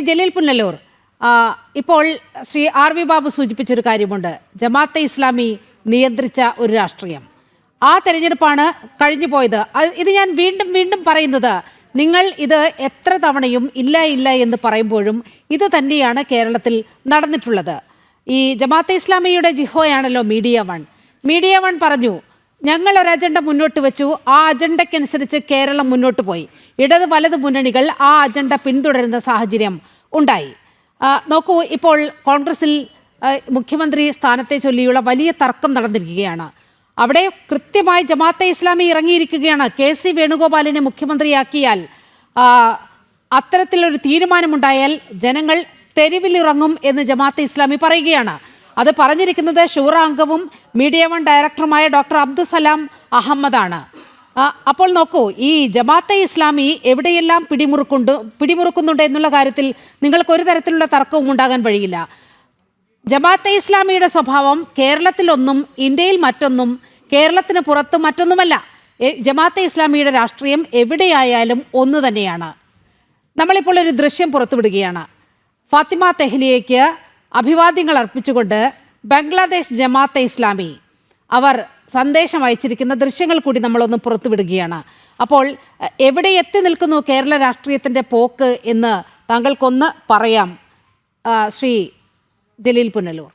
ജലീൽ പുന്നല്ലൂർ, ഇപ്പോൾ Shri R V Babu സൂചിപ്പിച്ചൊരു കാര്യമുണ്ട്. ജമാഅത്തെ ഇസ്ലാമി നിയന്ത്രിച്ച ഒരു രാഷ്ട്രീയം, ആ തെരഞ്ഞെടുപ്പാണ് കഴിഞ്ഞു പോയത്. ഇത് ഞാൻ വീണ്ടും വീണ്ടും പറയുന്നത്, നിങ്ങൾ ഇത് എത്ര തവണയും ഇല്ല ഇല്ല എന്ന് പറയുമ്പോഴും ഇത് തന്നെയാണ് കേരളത്തിൽ നടന്നിട്ടുള്ളത്. ഈ ജമാഅത്തെ ഇസ്ലാമിയുടെ ജിഹോയാണല്ലോ മീഡിയ വൺ. മീഡിയ വൺ പറഞ്ഞു, ഞങ്ങൾ ഒരു അജണ്ട മുന്നോട്ട് വെച്ചു, ആ അജണ്ടയ്ക്കനുസരിച്ച് കേരളം മുന്നോട്ട് പോയി. ഇടത് വലത് മുന്നണികൾ ആ അജണ്ട പിന്തുടരുന്ന സാഹചര്യം ഉണ്ടായി. നോക്കൂ, ഇപ്പോൾ കോൺഗ്രസിൽ മുഖ്യമന്ത്രി സ്ഥാനത്തെ ചൊല്ലിയുള്ള വലിയ തർക്കം നടന്നിരിക്കുകയാണ്. അവിടെ കൃത്യമായി ജമാഅത്തെ ഇസ്ലാമി ഇറങ്ങിയിരിക്കുകയാണ്. KC വേണുഗോപാലിനെ മുഖ്യമന്ത്രിയാക്കിയാൽ, അത്തരത്തിലൊരു തീരുമാനമുണ്ടായാൽ ജനങ്ങൾ തെരുവിലിറങ്ങും എന്ന് ജമാഅത്തെ ഇസ്ലാമി പറയുകയാണ്. അത് പറഞ്ഞിരിക്കുന്നത് ഷൂറ അംഗവും മീഡിയ വൺ ഡയറക്ടറുമായ ഡോക്ടർ അബ്ദുസലാം അഹമ്മദാണ്. അപ്പോൾ നോക്കൂ, ഈ ജമാഅത്തെ ഇസ്ലാമി എവിടെയെല്ലാം പിടിമുറുക്കുന്നുണ്ട് എന്നുള്ള കാര്യത്തിൽ നിങ്ങൾക്ക് ഒരു തരത്തിലുള്ള തർക്കവും ഉണ്ടാകാൻ വഴിയില്ല. ജമാഅത്തെ ഇസ്ലാമിയുടെ സ്വഭാവം കേരളത്തിലൊന്നും ഇന്ത്യയിൽ മറ്റൊന്നും, കേരളത്തിന് പുറത്ത് മറ്റൊന്നുമല്ല. ജമാഅത്തെ ഇസ്ലാമിയുടെ രാഷ്ട്രീയം എവിടെയായാലും ഒന്ന് തന്നെയാണ്. നമ്മളിപ്പോൾ ഒരു ദൃശ്യം പുറത്തുവിടുകയാണ്. ഫാത്തിമ തെഹ്ലിയയ്ക്ക് അഭിവാദ്യങ്ങൾ അർപ്പിച്ചുകൊണ്ട് ബംഗ്ലാദേശ് ജമാഅത്തെ ഇസ്ലാമി അവർ സന്ദേശം അയച്ചിരിക്കുന്ന ദൃശ്യങ്ങൾ കൂടി നമ്മളൊന്ന് പുറത്തുവിടുകയാണ്. അപ്പോൾ എവിടെ എത്തി നിൽക്കുന്നു കേരള രാഷ്ട്രീയത്തിൻ്റെ പോക്ക് എന്ന് താങ്കൾക്കൊന്ന് പറയാം, ശ്രീ ജലീൽ പുന്നല്ലൂർ.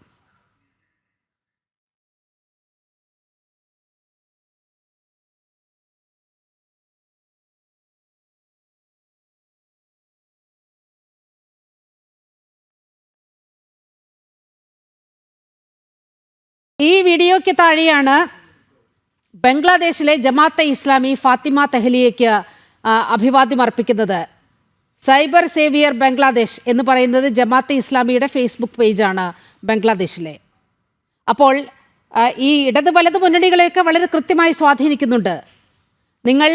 ഈ വീഡിയോയ്ക്ക് താഴെയാണ് ബംഗ്ലാദേശിലെ ജമാഅത്തെ ഇസ്ലാമി ഫാത്തിമ തെഹ്ലിയയ്ക്ക് അഭിവാദ്യം അർപ്പിക്കുന്നത്. സൈബർ സേവിയർ ബംഗ്ലാദേശ് എന്ന് പറയുന്നത് ജമാഅത്തെ ഇസ്ലാമിയുടെ ഫേസ്ബുക്ക് പേജാണ് ബംഗ്ലാദേശിലെ. അപ്പോൾ ഈ ഇടത് വലത് മുന്നണികളെയൊക്കെ വളരെ കൃത്യമായി സ്വാധീനിക്കുന്നുണ്ട്. നിങ്ങൾ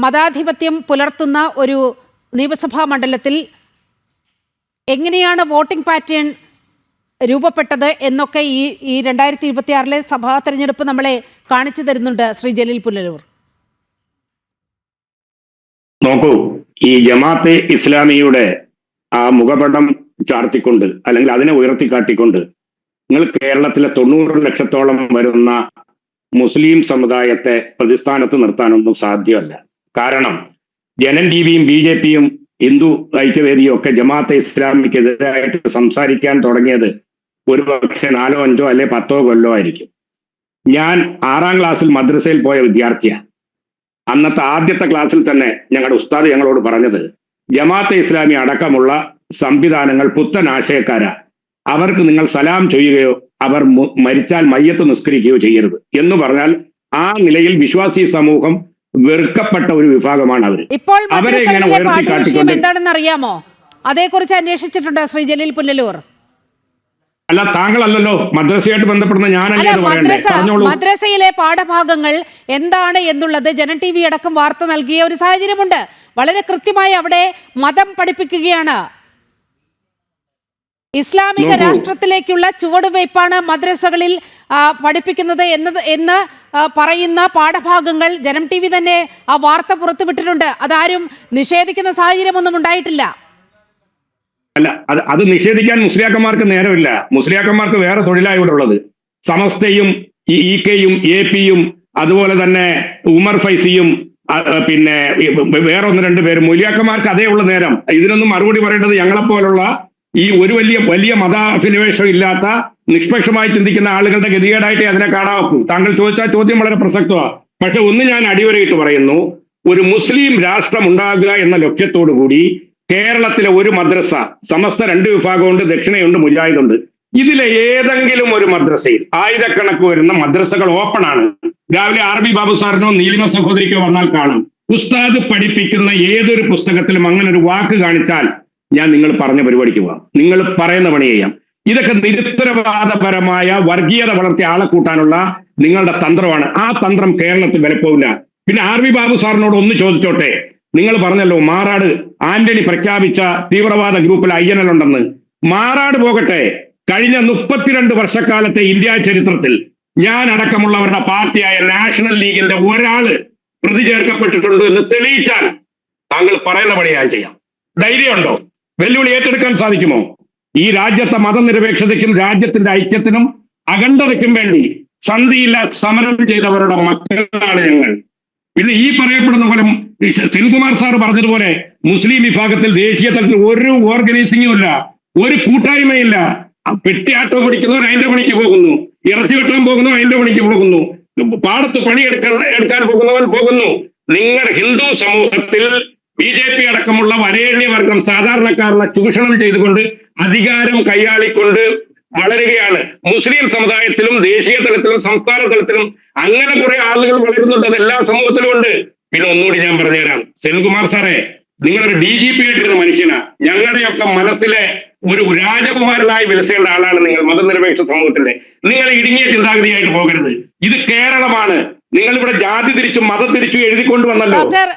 മതാധിപത്യം പുലർത്തുന്ന ഒരു നിയമസഭാ മണ്ഡലത്തിൽ എങ്ങനെയാണ് വോട്ടിംഗ് പാറ്റേൺ രൂപപ്പെട്ടത് എന്നൊക്കെ ഈ 2026 സഭാ തെരഞ്ഞെടുപ്പ് നമ്മളെ കാണിച്ചു തരുന്നുണ്ട്. ശ്രീ ജലീൽ പുന്നല്ലൂർ, നോക്കൂ, ഈ ജമാഅത്തെ ഇസ്ലാമിയുടെ ആ മുഖപടം ചാർത്തിക്കൊണ്ട് അല്ലെങ്കിൽ അതിനെ ഉയർത്തിക്കാട്ടിക്കൊണ്ട് നിങ്ങൾ കേരളത്തിലെ 90 ലക്ഷത്തോളം വരുന്ന മുസ്ലിം സമുദായത്തെ പ്രതിസ്ഥാനത്ത് നിർത്താനൊന്നും സാധ്യമല്ല. കാരണം ജനൻ ടിവിയും BJPയും ഹിന്ദു ഐക്യവേദിയും ഒക്കെ ജമാഅത്തെ ഇസ്ലാമിക്കെതിരായിട്ട് സംസാരിക്കാൻ തുടങ്ങിയത് ഒരു പക്ഷേ 4, 5 അല്ലെ 10 കൊല്ലം ആയിരിക്കും. ഞാൻ 6ാം ക്ലാസ്സിൽ മദ്രസയിൽ പോയ വിദ്യാർത്ഥിയാണ്. അന്നത്തെ ആദ്യത്തെ ക്ലാസ്സിൽ തന്നെ ഞങ്ങളുടെ ഉസ്താദ് ഞങ്ങളോട് പറഞ്ഞത്, ജമാഅത്തെ ഇസ്ലാമി അടക്കമുള്ള സംവിധാനങ്ങൾ പുത്തൻ ആശയക്കാരാ, അവർക്ക് നിങ്ങൾ സലാം ചെയ്യുകയോ അവർ മരിച്ചാൽ മയ്യത്ത് നിസ്കരിക്കുകയോ ചെയ്യരുത് എന്ന് പറഞ്ഞാൽ ആ നിലയിൽ വിശ്വാസി സമൂഹം വെറുക്കപ്പെട്ട ഒരു വിഭാഗമാണ് അവർ. ഇപ്പോൾ എന്താണെന്ന് അറിയാമോ? അതേക്കുറിച്ച് അന്വേഷിച്ചിട്ടുണ്ടോ ശ്രീ ജലീൽ പുന്നല്ലൂർ? അല്ല, താങ്കളല്ലല്ലോ മദ്രസയായിട്ട് ബന്ധപ്പെടുന്ന ഞാനല്ലേ. മദ്രസയിലെ പാഠഭാഗങ്ങൾ എന്താണ് എന്നുള്ളത് ജനൻ TV അടക്കം വാർത്ത നൽകിയ ഒരു സാഹചര്യമുണ്ട്. വളരെ കൃത്യമായി അവിടെ മതം പഠിപ്പിക്കുകയാണ്. ഇസ്ലാമിക രാഷ്ട്രത്തിലേക്കുള്ള ചുവടുവയ്പ്പാണ് മദ്രസകളിൽ പഠിപ്പിക്കുന്നത് എന്ന് പറയുന്ന പാഠഭാഗങ്ങൾ ജനം TV തന്നെ ആ വാർത്ത പുറത്തുവിട്ടിട്ടുണ്ട്. അതാരും നിഷേധിക്കുന്ന സാഹചര്യമൊന്നും ഉണ്ടായിട്ടില്ല. അല്ല, അത് നിഷേധിക്കാൻ മുസ്ലിയാക്കന്മാർക്ക് നേരമില്ല. മുസ്ലിയാക്കന്മാർക്ക് വേറെ തൊഴിലായി ഇവിടെ ഉള്ളത്. സമസ്തയും EKയും APയും അതുപോലെ തന്നെ ഉമർ ഫൈസിയും പിന്നെ വേറെ 1-2 പേര് മുസ്ലിയാക്കന്മാർക്ക് അതേ ഉള്ള നേരം. ഇതിനൊന്നും മറുപടി പറയേണ്ടത് ഞങ്ങളെപ്പോലുള്ള ഈ ഒരു വലിയ മതാഭിനിവേശം ഇല്ലാത്ത നിഷ്പക്ഷമായി ചിന്തിക്കുന്ന ആളുകളുടെ ഗതികേടായിട്ട് അതിനെ കാണാവൂ. താങ്കൾ ചോദിച്ച ചോദ്യം വളരെ പ്രസക്തമാണ്. പക്ഷെ ഒന്ന് ഞാൻ അടിവരയിട്ട് പറയുന്നു, ഒരു മുസ്ലിം രാഷ്ട്രം ഉണ്ടാകുക എന്ന ലക്ഷ്യത്തോടു കൂടി കേരളത്തിലെ ഒരു മദ്രസ, സമസ്ത 2 വിഭാഗമുണ്ട്, ദക്ഷിണയുണ്ട്, മുജാഹിദുണ്ട്, ഇതിലെ ഏതെങ്കിലും ഒരു മദ്രസയിൽ ആയിരക്കണക്ക് വരുന്ന മദ്രസകൾ ഓപ്പൺ ആണ്. രാവിലെ RB ബാബു സാറിനോ നീലിമ സഹോദരിക്കോ വന്നാൽ കാണും. ഉസ്താദ് പഠിപ്പിക്കുന്ന ഏതൊരു പുസ്തകത്തിലും അങ്ങനെ ഒരു വാക്ക് കാണിച്ചാൽ ഞാൻ നിങ്ങൾ പറഞ്ഞ പരിപാടിക്ക് പോവാം, നിങ്ങൾ പറയുന്ന പണി ചെയ്യാം. ഇതൊക്കെ നിരുത്തരവാദപരമായ വർഗീയത വളർത്തിയ ആളെ കൂട്ടാനുള്ള നിങ്ങളുടെ തന്ത്രമാണ്. ആ തന്ത്രം കേരളത്തിൽ വിലപ്പോവില്ല. പിന്നെ RB ബാബു സാറിനോട് ഒന്ന് ചോദിച്ചോട്ടെ, നിങ്ങൾ പറഞ്ഞല്ലോ മാറാട് ആന്റണി പ്രഖ്യാപിച്ച തീവ്രവാദ ഗ്രൂപ്പിൽ INL ഉണ്ടെന്ന്. മാറാട് പോകട്ടെ, കഴിഞ്ഞ 32 വർഷക്കാലത്തെ ഇന്ത്യ ചരിത്രത്തിൽ ഞാൻ അടക്കമുള്ളവരുടെ പാർട്ടിയായ നാഷണൽ ലീഗിന്റെ ഒരാള് പ്രതി ചേർക്കപ്പെട്ടിട്ടുണ്ട് എന്ന് തെളിയിച്ചാൽ താങ്കൾ പറയുന്ന പണി ഞാൻ ചെയ്യാം. ധൈര്യമുണ്ടോ? വെല്ലുവിളി ഏറ്റെടുക്കാൻ സാധിക്കുമോ? ഈ രാജ്യത്തെ മതനിരപേക്ഷതയ്ക്കും രാജ്യത്തിന്റെ ഐക്യത്തിനും അഖണ്ഡതയ്ക്കും വേണ്ടി സന്ധിയില്ല സമരം ചെയ്തവരുടെ മക്കളാണ് ഞങ്ങൾ. പിന്നെ ഈ പറയപ്പെടുന്ന പോലെ സെൻകുമാർ സാർ പറഞ്ഞതുപോലെ മുസ്ലിം വിഭാഗത്തിൽ ദേശീയ തലത്തിൽ ഒരു ഓർഗനൈസിംഗും ഇല്ല, ഒരു കൂട്ടായ്മയില്ല. പെട്ടിയാട്ടം പിടിക്കുന്നവർ അതിന്റെ പണിക്ക് പോകുന്നു, ഇറച്ചി വെട്ടാൻ പോകുന്നു അതിന്റെ പണിക്ക് പോകുന്നു, പാടത്ത് എടുക്കാൻ പോകുന്നവൻ പോകുന്നു. നിങ്ങളുടെ ഹിന്ദു സമൂഹത്തിൽ BJP അടക്കമുള്ള വരേണ്യവർഗം സാധാരണക്കാരനെ ചൂഷണം ചെയ്തുകൊണ്ട് അധികാരം കൈയാളിക്കൊണ്ട് വളരുകയാണ്. മുസ്ലിം സമുദായത്തിലും ദേശീയ തലത്തിലും സംസ്ഥാന തലത്തിലും അങ്ങനെ കുറെ ആളുകൾ വളരുന്നുണ്ട്. അത് എല്ലാ സമൂഹത്തിലും ഉണ്ട്. പിന്നെ ഒന്നുകൂടി ഞാൻ പറഞ്ഞുതരാം, സെൻകുമാർ സാറേ, നിങ്ങളൊരു DGP ആയിട്ടിരുന്ന മനുഷ്യനാ. ഞങ്ങളുടെയൊക്കെ മനസ്സിലെ ഒരു രാജകുമാരനായി വിലസേണ്ട ആളാണ് നിങ്ങൾ മതനിരപേക്ഷ സമൂഹത്തിന്റെ. നിങ്ങൾ ഇടുങ്ങിയ ചിന്താഗതിയായിട്ട് പോകരുത്. ഇത് കേരളമാണ്. നിങ്ങൾ ഇവിടെ ജാതി തിരിച്ചും മതം തിരിച്ചും എഴുതിക്കൊണ്ടുവന്നല്ലോ. ഡോക്ടർ